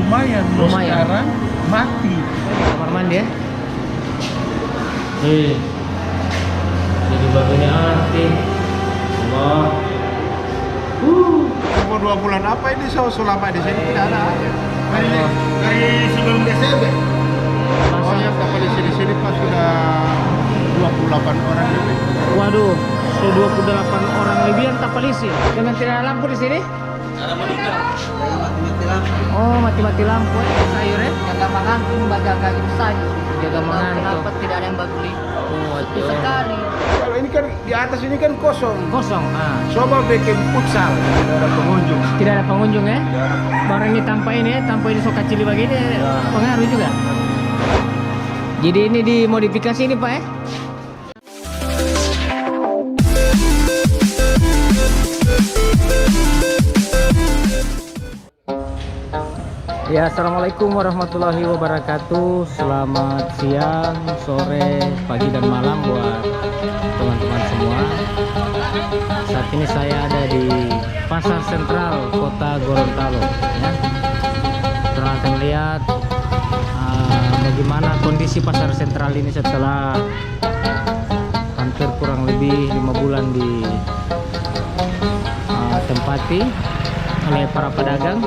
lumayan. Sekarang mati. Kamar mandi ya. Jadi bagiannya anti. Wah. Umur 2 bulan apa ini selama di sini tidak ada air. Dari sebelum Desember. Pokoknya polisi di sini pas sudah 28 orang lebih. Waduh, 28 orang lebih yang tak polisi. Dengan tidak ada lampu di sini? Ada meninggal. Mati lampu. Oh, mati lampu ya. Sayurnya? Jaga mengantung, jaga sayur. Jaga mengantung. Kenapa tidak ada yang beli? Oh, Sepi sekali. Kalau ini kan di atas ini kan kosong. Kosong. Coba bikin futsal, tidak ada pengunjung. Tidak ada pengunjung ya? Baru ini tanpa ini ya, tanpa ini sok kecil begini pengaruh juga. Jadi ini dimodifikasi ini Pak ya? Ya, assalamualaikum warahmatullahi wabarakatuh. Selamat siang, sore, pagi dan malam buat teman-teman semua. Saat ini saya ada di Pasar Sentral Kota Gorontalo. Ya. Kita akan lihat bagaimana kondisi pasar sentral ini setelah hampir kurang lebih 5 bulan di Tempati oleh para pedagang.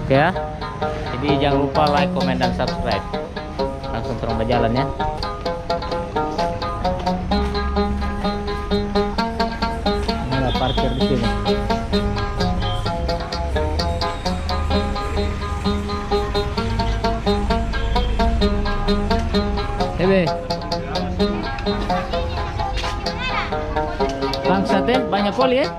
Oke ya, jadi jangan lupa like, komen, dan subscribe. Langsung terus berjalan ya. Ini ada parkir di sini. Hebe, bangsat ya, banyak poli ya.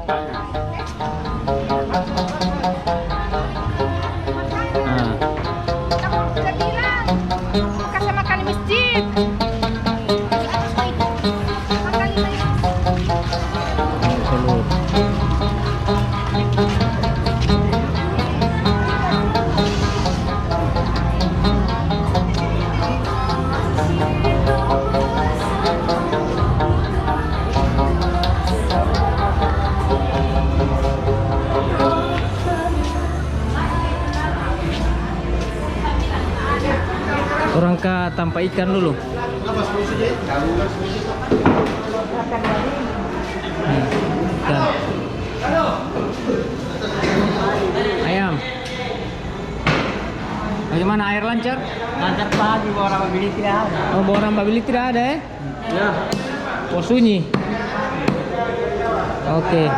Orang ke tanpa ikan dulu. Ikan. Ayam. Bagaimana air lancar? Lancar pagi, orang beli tidak ada. Oh, orang beli tidak ada ya? Ya. Oh, sunyi. Oke.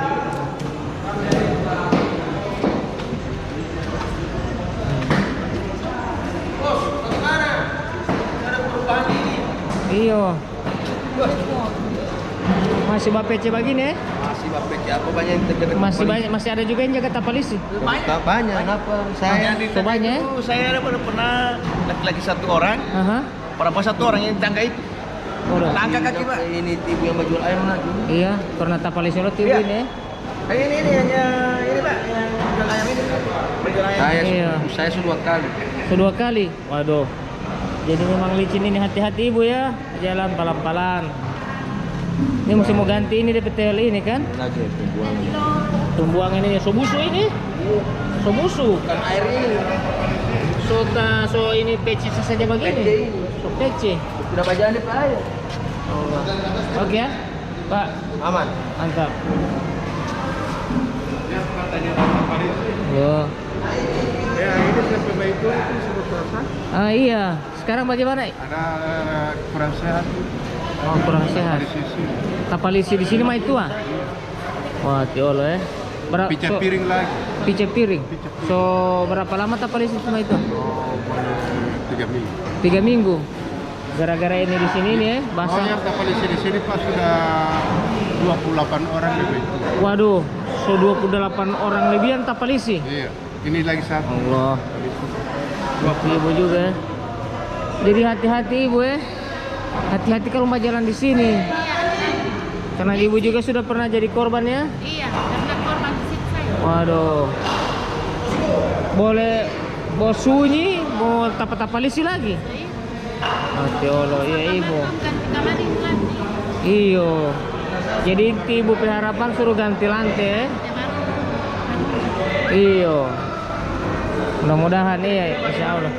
Iya. Masih bapece begini ya? Masih bapek apa banyak yang terjaga. Masih ada juga yang jaga tapalisi. Banyak. Kenapa? Saya Itu banyak ya? Saya pernah laki-laki satu orang, perempuan satu orang yang tangga itu. Udah. Tangga kaki Pak. ini ibu yang menjual ayam lagi. Iya, karena tapalisi lo tiru Iya. ini ya? Ini hanya ini Pak, yang jual ayam ini. Menjual ayam. Iya. Saya sudah 2 kali. Kedua kali. Waduh. Jadi memang licin ini, hati-hati ibu ya. Jalan pelan-pelan. Ini mesti mau ganti ini DPTL ini kan? Lagi pembuangan. Pembuangan ini sobusu ini. Sobusu. Kan air ini. So ini PC saja begini. So PC. Sudah bajaan di air. Oke ya. Pak, Aman. mantap. Yo. Ya, ini sampai itu sudah selesai. Iya. Sekarang bagaimana? Ada kurang sehat. Oh, kurang sehat. Di sisi. Tapalisi di sini mah itu ah. Wah, tiolo ya. Pica piring lagi. Pica piring. So, berapa lama tapalisi cuma itu? Oh, 3 minggu. 3 minggu. Gara-gara ini di sini nih ya, basah. Pokoknya polisi di sini pas sudah 28 orang lebih. Waduh, so 28 orang lebih yang tapalisi. Iya. Ini lagi satu. Allah. Ibu juga ya. Jadi hati-hati ibu ya. Hati-hati kalau mau jalan di sini. Karena ibu juga sudah pernah jadi korban ya. Iya, pernah korban di situ saya. Waduh. Boleh mau sunyi, mau tapa-tapalisi lagi. Hati Allah, ya ibu. Ganti kamar ini lagi. Iyo. Jadi ibu berharapan suruh ganti lantai. Ya baru. Iyo. Mudah-mudahan iya, insya Allah.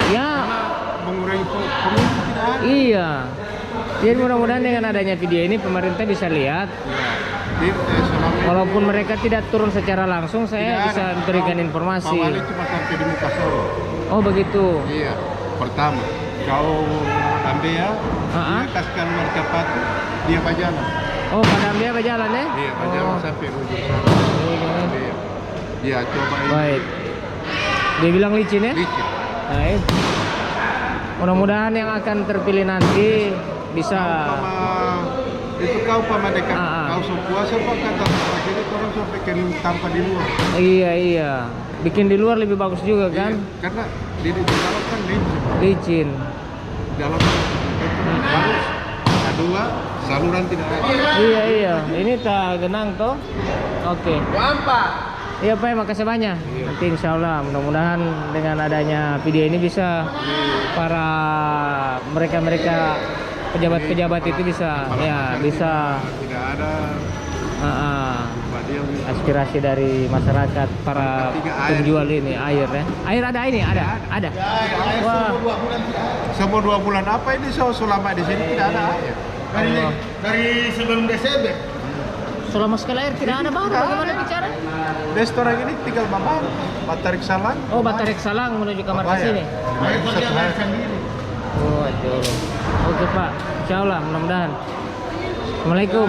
Ya, Mengurangi pengunjung tidak ada. iya. Jadi mudah-mudahan dengan adanya video ini pemerintah bisa lihat. Di, selama ini Walaupun mereka tidak turun secara langsung, saya tidak bisa ada. berikan informasi. Awalnya cuma sampai di muka solo. Oh begitu. Iya. Pertama, kau ambil ya, Ah, ah. dia kasihkan luar Tempati, dia pajalan. Oh, padahal dia berjalan ya? Iya, pajalan Oh. sampai ujung sana. Iya. Iya. Dia coba ini. Baik. Dia bilang licin ya? Licin. Baik. Mudah-mudahan yang akan terpilih nanti bisa. Itu kau dekat Ah, ah. kau puasa pak kata tempat ini orang sudah bikin tanpa di luar. Iya iya. Bikin di luar lebih bagus juga kan? Iya, karena di dalam kan licin. Licin. Dalam bagus. Kedua, saluran tidak ada. Iya iya. Ini tak genang toh. Oke. Iya Pak, makasih banyak. Nanti insya Allah mudah-mudahan dengan adanya video ini bisa para mereka pejabat-pejabat itu bisa ya bisa Tidak ada. Pak dia aspirasi dari masyarakat para penjual ini air ya. Air ada ini ada. Wah. Semua 2 bulan apa ini selama di sini tidak ada air. Allah. Dari sebelum Desember. Selama sekali air tidak ada bang. Bagaimana bicara? Restoran ini tinggal babang, Batarik Salang. Oh Batarik Salang menuju kamar ke sini. Air setelah sendiri. Oh aduh. Oke Pak, insya Allah mudah-mudahan. Assalamualaikum.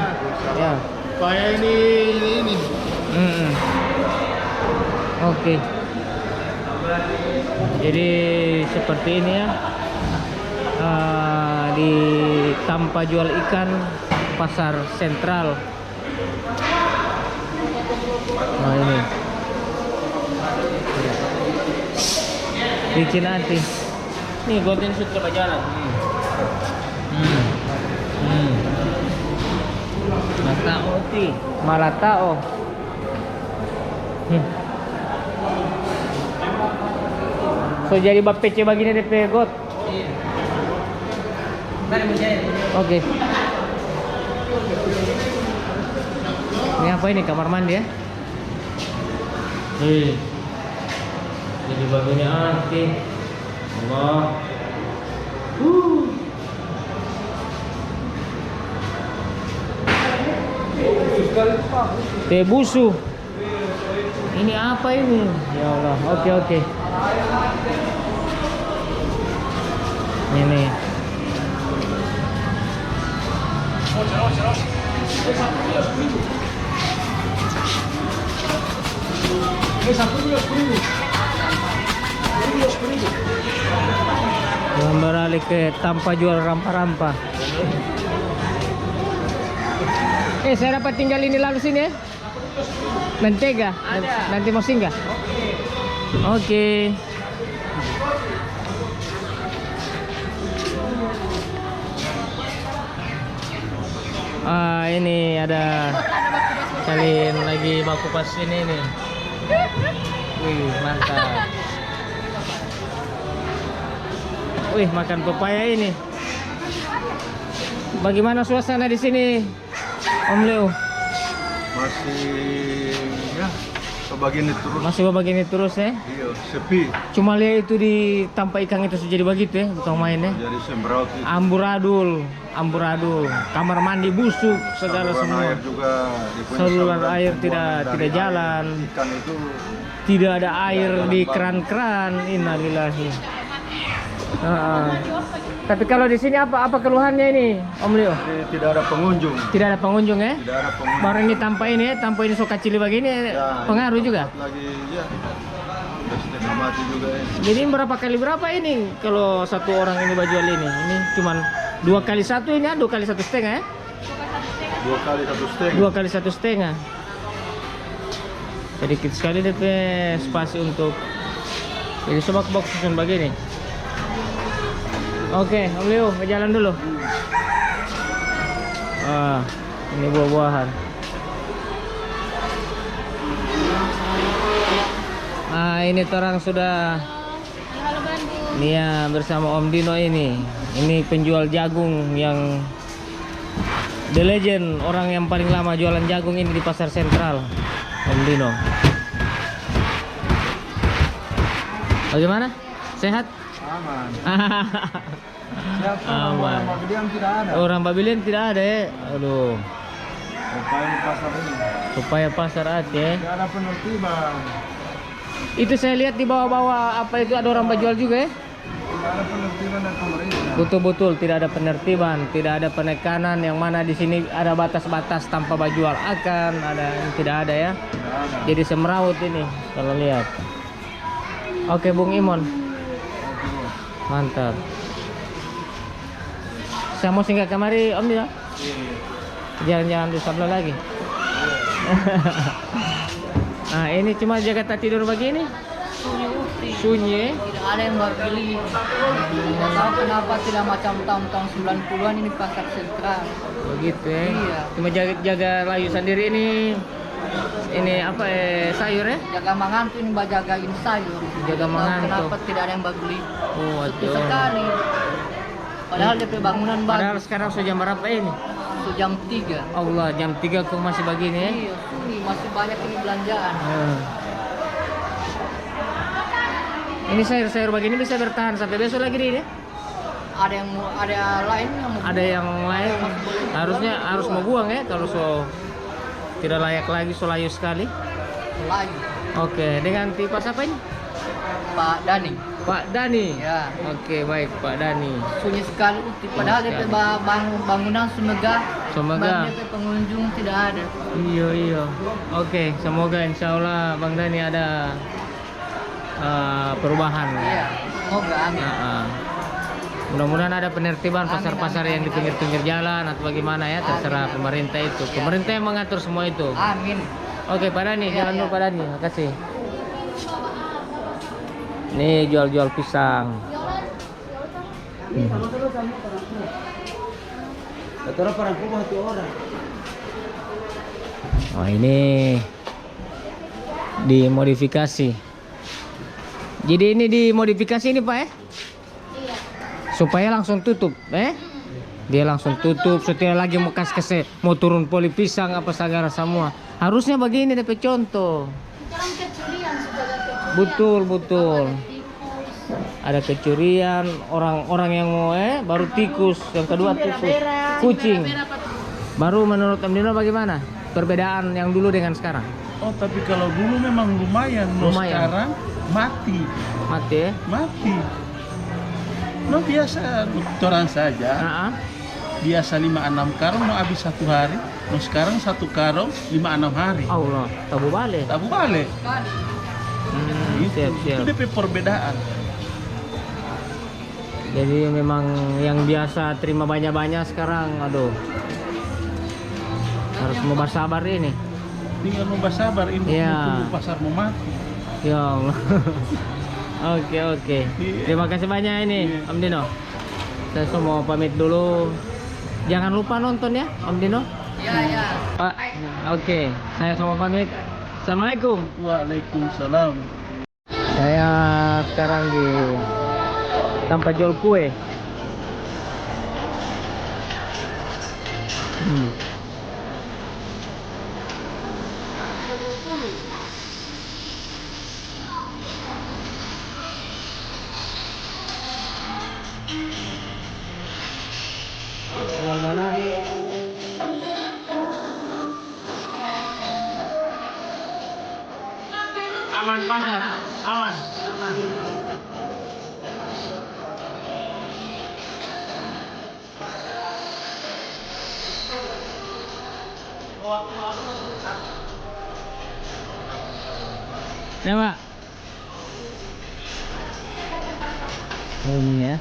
Ya. Saya ini. Oke. Jadi seperti ini ya. Di tanpa jual ikan Pasar Sentral. Nah ini. Licin nanti. Nih goten sutra berjalan. Malatao ti. Malatao. So jadi bab PC begini DP got. Oke. Ini apa ini kamar mandi ya? Jadi bagiannya anti. Allah. Teh busu. Ini apa ini? Ya Allah. Oke. Ini. Yang beralih ke tanpa jual rampa-rampa. Saya dapat tinggal ini lalu sini ya? Mentega? Nanti mau singgah? Oke. Ini ada salin lagi baku pas ini nih. Wih, mantap. Wih, makan pepaya ini. Bagaimana suasana di sini, Om Leo? Masih ya kebagian itu terus. Masih begini terus ya? Iya, sepi. Cuma lihat itu di tanpa ikan itu jadi begitu ya, bukan main ya? Jadi sembraut itu. Amburadul, kamar mandi busuk, segala Saluran semua. air juga Saluran air tidak dari jalan. Ikan itu Tidak ada air di keran-keran. Innalillahi. Tapi kalau di sini apa keluhannya ini, Om Leo? tidak ada pengunjung. Tidak ada pengunjung ya? Tidak ada pengunjung. Baru ini tanpa ini sok kecil begini Ya, pengaruh juga. Lagi ya. Udah setengah mati juga ya. Jadi berapa ini kalau satu orang ini jual ini? Ini cuman 2 kali 1 ini, 2 kali 1,5 ya? 2 kali 1,5. 2 kali 1,5. Sedikit sekali DP spasi untuk jadi box susun begini. Oke, Om Leo, berjalan dulu. Ini buah-buahan. Ini orang sudah Nia bersama Om Dino ini. Ini penjual jagung yang the legend, orang yang paling lama jualan jagung ini di Pasar Sentral. Om Dino. Bagaimana? Sehat? Aman. Aman. Tidak ada. Orang Babilian tidak ada ya. Aduh. Supaya di pasar ini. Supaya pasar ada ya. Tidak ada penertiban. Itu saya lihat di bawah-bawah apa itu ada orang berjual juga ya. Tidak ada penertiban dari pemerintah. Betul-betul tidak ada penertiban, tidak ada penekanan yang mana di sini ada batas-batas tanpa berjual akan ada tidak ada ya. Tidak ada. Jadi semrawut ini kalau lihat. Oke Bung Imon. Mantap. Saya mau singgah kemari Om Dino. Jalan-jalan di sebelah lagi. Nah ini cuma Jakarta tidur begini. Sunyi. Tidak ada yang beli. Tidak tahu kenapa tidak macam tahun-tahun 90-an ini pasar sentral. Begitu ya. Iya. Cuma jaga layu sendiri ini. Ini apa sayur ya? Jaga mangantu ini jagain sayur. Jaga Tahu mangantu. kenapa tidak ada yang beli. Oh, Sepi aduh. sekali. Padahal DP bangunan Padahal bagus. sekarang sudah jam berapa ini? Jam 3. Allah, jam 3 kok masih begini ya? Iya, ini masih banyak ini belanjaan. Ini sayur-sayur begini bisa bertahan sampai besok lagi nih ya? Ada lain yang mau Ada yang lain harusnya harus mau buang ya kalau tidak layak lagi layu sekali. lain. Oke, dengan tipe siapa ini? Pak Dani. Pak Dani. Ya. Oke, baik Pak Dani. Sunyi sekali padahal DP bangunan semegah. Semoga. DP pengunjung tidak ada. Iya. Oke, semoga insya Allah Bang Dani ada perubahan. Iya. Semoga amin. Mudah-mudahan ada penertiban pasar-pasar yang di pinggir-pinggir jalan atau bagaimana ya, terserah pemerintah itu. Pemerintah yang mengatur semua itu. Amin. Oke, Pak Dani, Iya, jalan iya. dulu Pak Dani. Makasih. Nih jual-jual pisang. Oh, ini dimodifikasi. Jadi ini dimodifikasi ini Pak ya? Supaya langsung tutup, Dia langsung tutup, setelah lagi mau turun poli pisang apa segala semua. Harusnya begini DP contoh. Betul. Ada kecurian, orang-orang yang mau baru tikus, yang kedua tikus, kucing. Baru menurut Om Dino bagaimana? Perbedaan yang dulu dengan sekarang? Oh, tapi kalau dulu memang lumayan. Lumayan. Sekarang mati. Mati ya? Mati. No biasa orang saja. Biasa 5-6 karung mau habis 1 hari. No sekarang 1 karung 5-6 hari. Allah, tabu balik. Tabu balik. Siap. Itu DP perbedaan. Jadi memang yang biasa terima banyak-banyak sekarang, aduh. Harus mau bersabar ini. Tinggal mau sabar ini Iya. tunggu pasar mau mati. Ya Allah. Oke. Terima kasih banyak ini, Om Dino. Saya semua pamit dulu. Jangan lupa nonton ya, Om Dino. Ya. Pak, oke. Saya semua pamit. Assalamualaikum. Waalaikumsalam. Saya sekarang di tempat jual kue. Mana? Aman pasar, aman. Ya Pak. Ini ya.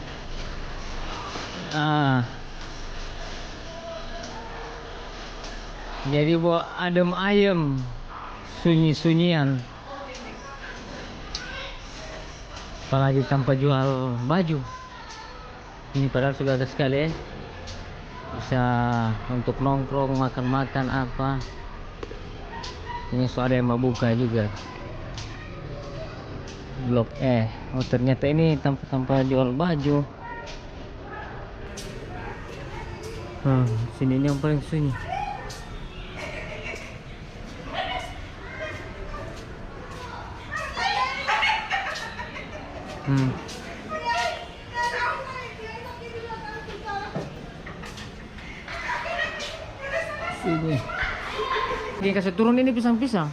Jadi buat adem ayem, sunyi-sunyian. Apalagi tanpa jual baju. Ini padahal sudah ada sekali ya. Bisa untuk nongkrong, makan-makan apa. Ini sudah ada yang mau buka juga. Blok oh ternyata ini tanpa jual baju. Sini yang paling sunyi. Ini. Dia kasih turun ini pisang-pisang.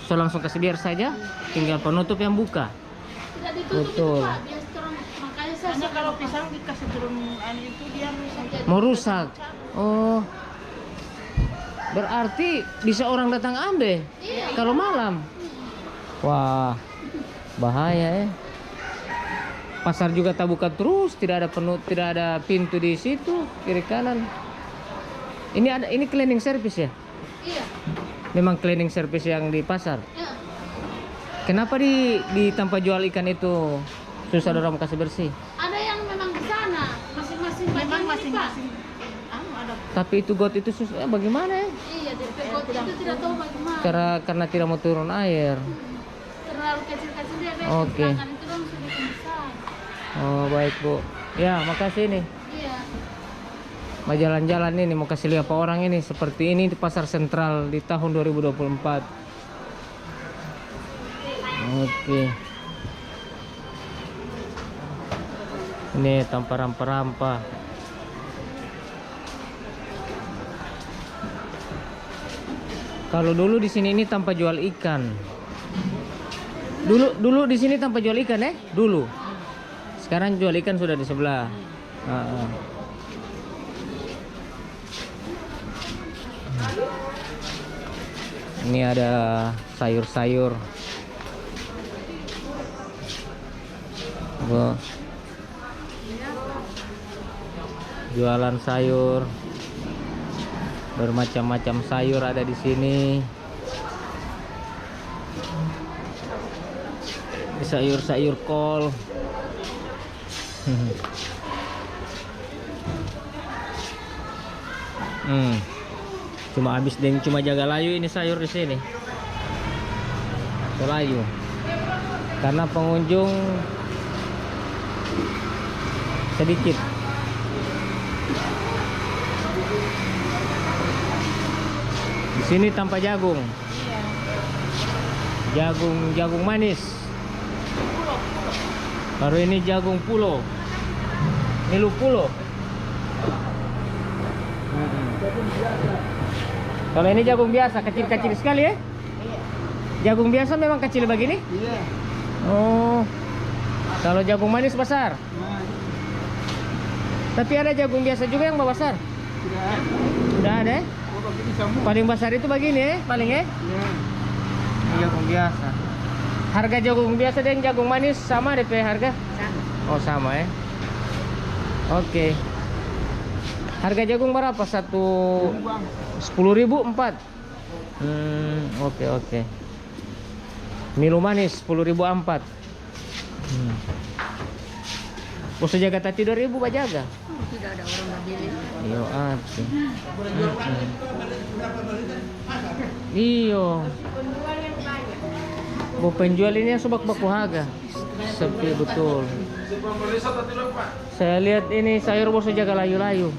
So langsung kasih biar saja. Tinggal penutup yang buka. Tidak ditutup Betul. itu, Pak. Biar terang. Makanya saya Hanya kalau pisang dikasih turun itu dia rusak. Mau rusak. Oh. Berarti bisa orang datang ambil. Kalau malam. Wah. Bahaya ya. Pasar juga tak buka terus, tidak ada pintu di situ kiri kanan. Ini cleaning service ya? Iya. Memang cleaning service yang di pasar. Iya. Kenapa di tempat jual ikan itu susah dorong kasih bersih? Ada yang memang di sana, masing-masing Memang bagian ini, Pak. masing-masing ada. Tapi itu got itu susah, bagaimana ya? Iya, DP got itu tidak tahu bagaimana. Karena tidak mau turun air. Terlalu kecil-kecil dia, Beb. Oke. Sedangkan itu dong sudah besar. Oh baik Bu. Ya makasih nih. Iya. Mau jalan-jalan ini, mau kasih lihat apa orang ini seperti ini di Pasar Sentral di tahun 2024. Oke. Ini tanpa rampa-rampa. Kalau dulu di sini ini tanpa jual ikan. Dulu di sini tanpa jual ikan ya? Dulu. Sekarang jual ikan sudah di sebelah. Ini ada sayur-sayur. Jualan sayur. Bermacam-macam sayur ada di sini. Sayur-sayur kol. Cuma habis dan cuma jaga layu ini sayur di sini. Layu. Karena pengunjung sedikit. Di sini tanpa jagung. Jagung manis. Baru ini jagung pulo. Nilu pulo. Kalau ini jagung biasa, kecil-kecil sekali ya? Jagung biasa memang kecil begini? Iya. Oh. Kalau jagung manis besar? Tapi ada jagung biasa juga yang besar? Sudah ada ya? Paling besar itu begini ya? Paling ya? Ini jagung biasa. Harga jagung biasa dan jagung manis sama DP harga? Sama. Oh sama ya? Oke. Harga jagung berapa? 10.000 4. Oke. Milu manis 10.000 4. Bos jaga tadi 2.000 Pak jaga. Tidak ada orang berdiri. Iyo ati. Iyo. Bu penjual ini yang sobak baku harga. Sepi betul. Saya lihat ini sayur bos jaga layu-layu.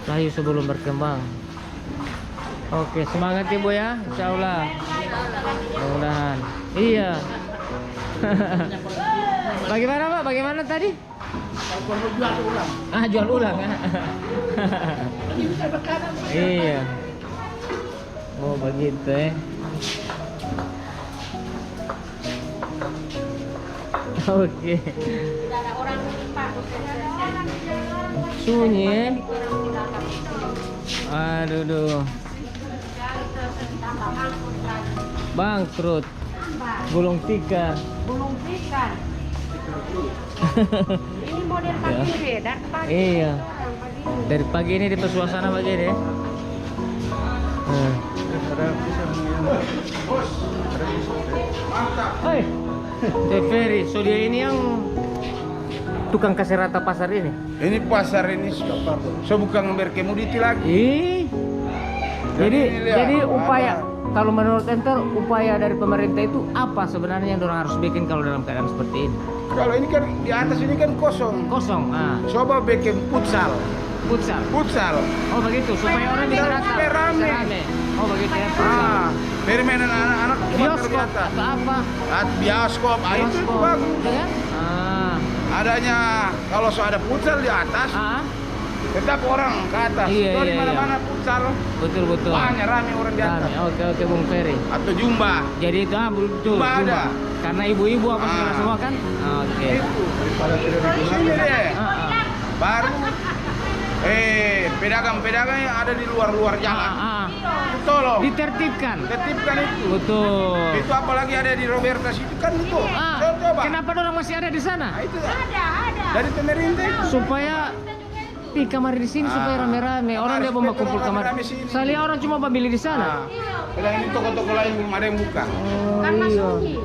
Layu sebelum berkembang. Oke, semangat Ibu ya, insyaallah. Mudah-mudahan. Iya. Bagaimana Pak? Bagaimana tadi? Jual ulang. Jual ulang. Iya. Oh begitu ya. Oke. Tidak ada orang Pak. Sunyi ya. Aduh. Bangkrut. Gulung tikar. Ini model pagi beda. Pagi. Iya. Dari pagi ini di suasana begini ya. Hei, Ferry, so dia ini yang tukang kasih rata pasar ini. Ini pasar ini so bukan berkemuditi lagi. Ih. Jadi lihat, upaya kalau menurut ente upaya dari pemerintah itu apa sebenarnya yang orang harus bikin kalau dalam keadaan seperti ini? Kalau ini kan di atas ini kan kosong. Kosong. Coba bikin futsal. Futsal. Futsal. Oh begitu supaya orang bisa datang. Supaya rame. Bisa rame. Oh, bagi teater. Permainan anak-anak cuma Bioskop ternyata. atau apa? Bioskop, itu Bioskop. bagus. Ya kan? Adanya kalau ada futsal di atas, tetap orang ke atas. Iya, Kalau iya, di mana-mana futsal, Betul. banyak rame orang di atas. Oke, Bung Ferry. Atau jumba. Jadi itu betul. Jumba ada. Karena ibu-ibu apa segala semua kan? Oke. Itu daripada tidak digunakan. Sini deh. Baru pedagang-pedagang yang ada di luar-luar jalan. Tolong Ditertibkan. tertibkan itu. Betul. Itu apalagi ada di Roberta situ kan itu. Coba. Kenapa orang masih ada di sana? Nah, itu dari pemerintah itu. Supaya di kamar di sini supaya rame-rame. Orang dia mau kumpul kamar. rame-rame sini. Saya lihat orang cuma beli di sana. Pedagang ini toko-toko lain belum ada yang buka. Karena iya. sunyi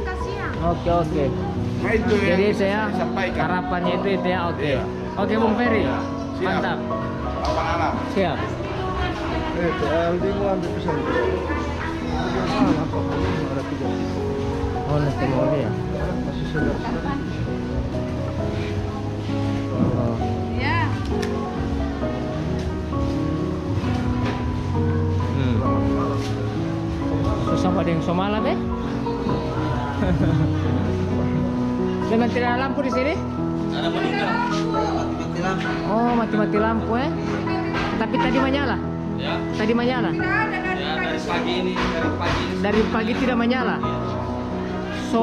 Kasiang. Oke. Nah itu yang Jadi bisa saya sampaikan. harapannya itu ya. Oke. Iya. Oke, Bung Ferry. Siap. Mantap. Papan alam. Siap. Oh, nanti mau ya. Oh. Ya. Susah pada yang Somala deh. Memang tidak ada lampu di sini? Ada meninggal. Mati lampu. Oh, mati-mati lampu ya. Tapi tadi menyala. Ya. Tadi menyala. Ya dari pagi ini. Dari pagi tidak menyala. So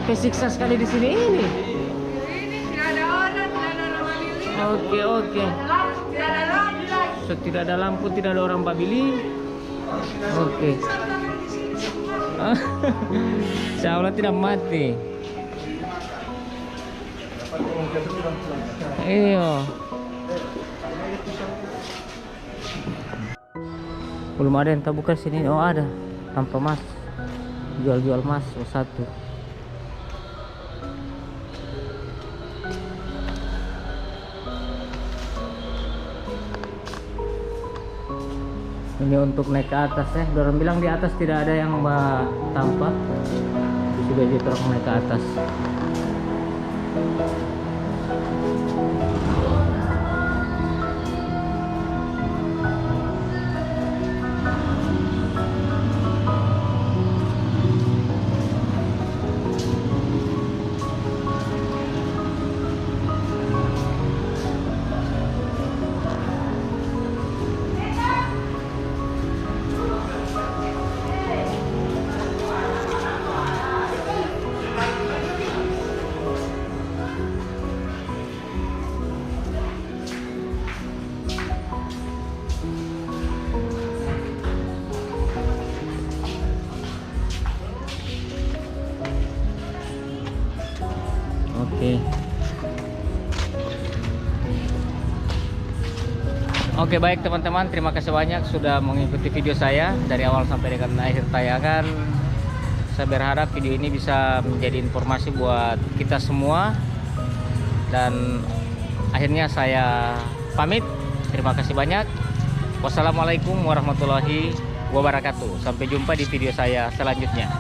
kesiksa sekali di sini ini. Ini tidak ada orang, tidak ada orang Babili. Oke. Lampu tidak ada lampu lagi. So tidak ada lampu, tidak ada orang Babili. Oke. Insya Allah tidak mati. Iya. Belum ada yang tak buka sini. Oh ada. Tanpa mas. Jual-jual mas. Oh, satu. Ini untuk naik ke atas ya. Orang bilang di atas tidak ada yang tampak. Sudah diterang naik ke atas. Oke, baik teman-teman, terima kasih banyak sudah mengikuti video saya dari awal sampai dengan akhir tayangan. Saya berharap video ini bisa menjadi informasi buat kita semua. Dan akhirnya saya pamit. Terima kasih banyak. Wassalamualaikum warahmatullahi wabarakatuh. Sampai jumpa di video saya selanjutnya.